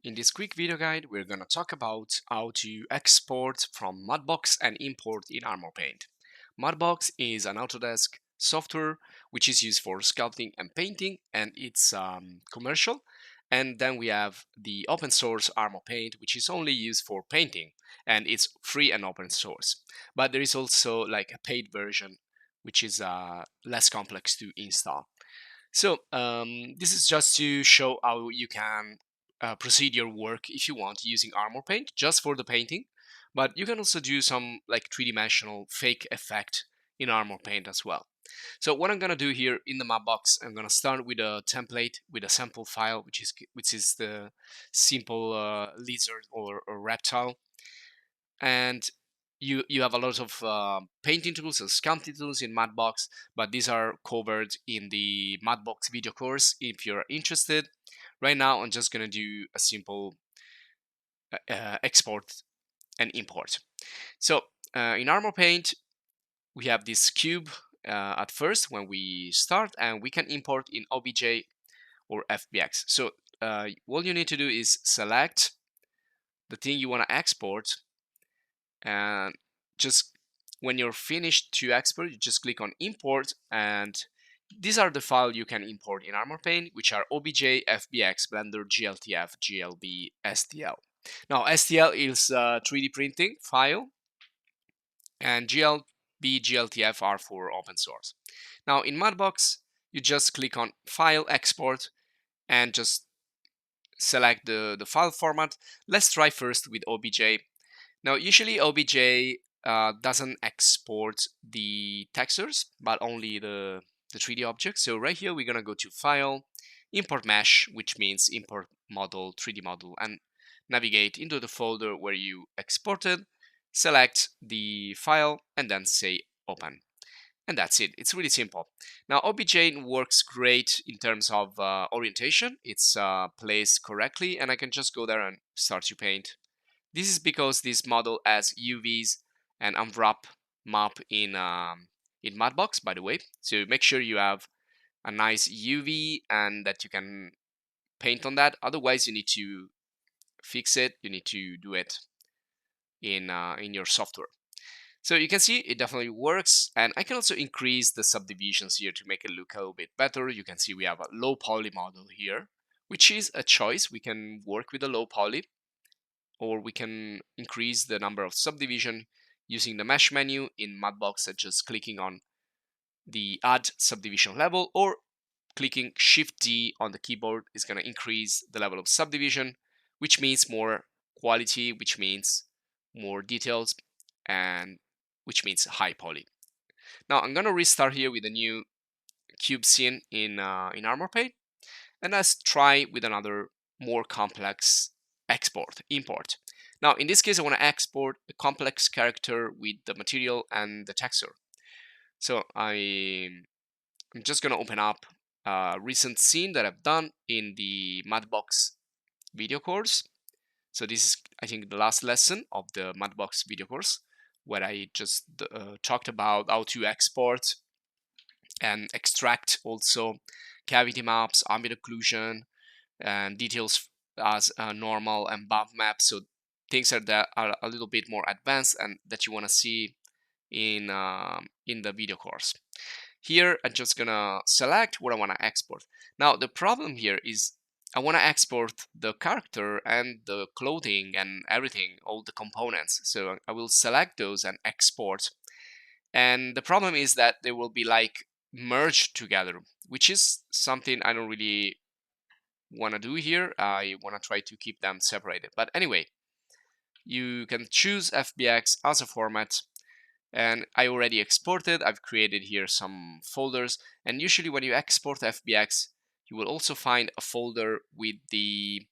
In this quick video guide, we're going to talk about how to export from Mudbox and import in ArmorPaint. Mudbox is an Autodesk software which is used for sculpting and painting, and it's commercial. And then we have the open source ArmorPaint, which is only used for painting, and it's free and open source. But there is also like a paid version, which is less complex to install. So this is just to show how you can proceed your work if you want using ArmorPaint just for the painting, but you can also do some like three-dimensional fake effect in ArmorPaint as well. So what I'm gonna do here in the map box, I'm gonna start with a template with a sample file, which is the simple lizard or reptile, and you have a lot of painting tools and sculpting tools in Mudbox, but these are covered in the Mudbox video course if you're interested. Right now, I'm just gonna do a simple export and import. So in ArmorPaint, we have this cube at first when we start, and we can import in OBJ or FBX. So all you need to do is select the thing you want to export, and just when you're finished to export, you just click on import, and these are the files you can import in ArmorPaint, which are OBJ, FBX, Blender, GLTF, GLB, STL. Now STL is a 3D printing file, and GLB, GLTF are for open source. Now in Mudbox, you just click on File, Export, and just select the file format. Let's try first with OBJ. Now, usually OBJ doesn't export the textures, but only the 3D objects. So right here, we're gonna go to File, Import Mesh, which means import model, 3D model, and navigate into the folder where you exported, select the file, and then say Open. And that's it. It's really simple. Now, OBJ works great in terms of orientation. It's placed correctly, and I can just go there and start to paint. This is because this model has UVs and unwrap map in Mudbox, by the way. So make sure you have a nice UV and that you can paint on that. Otherwise, you need to fix it. You need to do it in your software. So you can see it definitely works, and I can also increase the subdivisions here to make it look a little bit better. You can see we have a low poly model here, which is a choice. We can work with a low poly, or we can increase the number of subdivision using the mesh menu in Mudbox and just clicking on the add subdivision level, or clicking Shift D on the keyboard is going to increase the level of subdivision, which means more quality, which means more details, and which means high poly. Now I'm going to restart here with a new cube scene in ArmorPaint, and let's try with another more complex import. Now in this case, I want to export a complex character with the material and the texture. So I'm just going to open up a recent scene that I've done in the Mudbox video course. So this is, I think, the last lesson of the Mudbox video course, where I just talked about how to export and extract also cavity maps, ambient occlusion, and details as normal and bump maps. So things that are a little bit more advanced and that you want to see in the video course. Here, I'm just gonna select what I want to export. Now, the problem here is I want to export the character and the clothing and everything, all the components. So I will select those and export. And the problem is that they will be like merged together, which is something I don't really want to do here. I want to try to keep them separated. But anyway, you can choose FBX as a format, and I already exported. I've created here some folders, and usually when you export FBX, you will also find a folder with the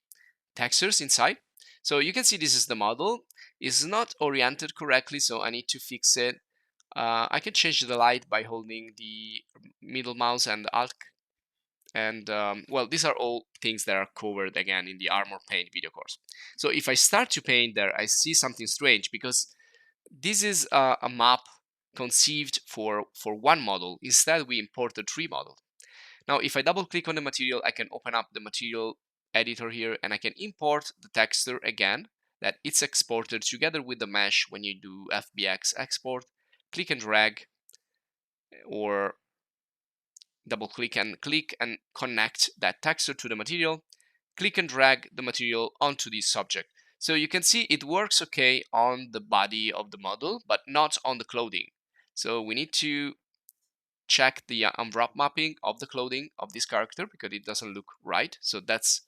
textures inside. So you can see this is the model. It's not oriented correctly, so I need to fix it. I can change the light by holding the middle mouse and Alt. And well, these are all things that are covered again in the ArmorPaint video course. So if I start to paint there, I see something strange because this is a map conceived for one model. Instead, we imported 3 models. Now, if I double click on the material, I can open up the material editor here, and I can import the texture again, that it's exported together with the mesh when you do FBX export. Click and drag, or double click and connect that texture to the material. Click and drag the material onto this subject. So you can see it works okay on the body of the model, but not on the clothing. So we need to check the unwrap mapping of the clothing of this character because it doesn't look right. So that's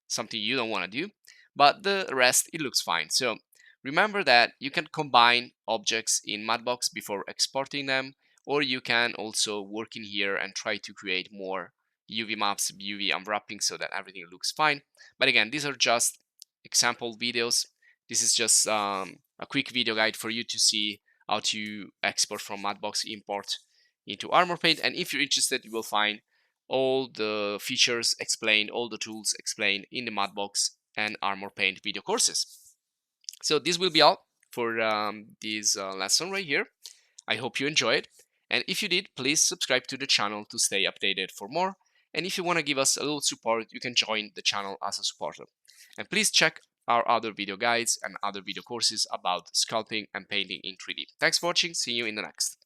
something you don't want to do, but the rest, it looks fine. So remember that you can combine objects in Mudbox before exporting them, or you can also work in here and try to create more UV maps, UV unwrapping, so that everything looks fine. But again, these are just example videos. This is just a quick video guide for you to see how to export from Mudbox, import into ArmorPaint. And if you're interested, you will find all the features explained, all the tools explained in the Mudbox and ArmorPaint video courses. So this will be all for this lesson right here. I hope you enjoyed. And if you did, please subscribe to the channel to stay updated for more. And if you want to give us a little support, you can join the channel as a supporter. And please check our other video guides and other video courses about sculpting and painting in 3D. Thanks for watching. See you in the next.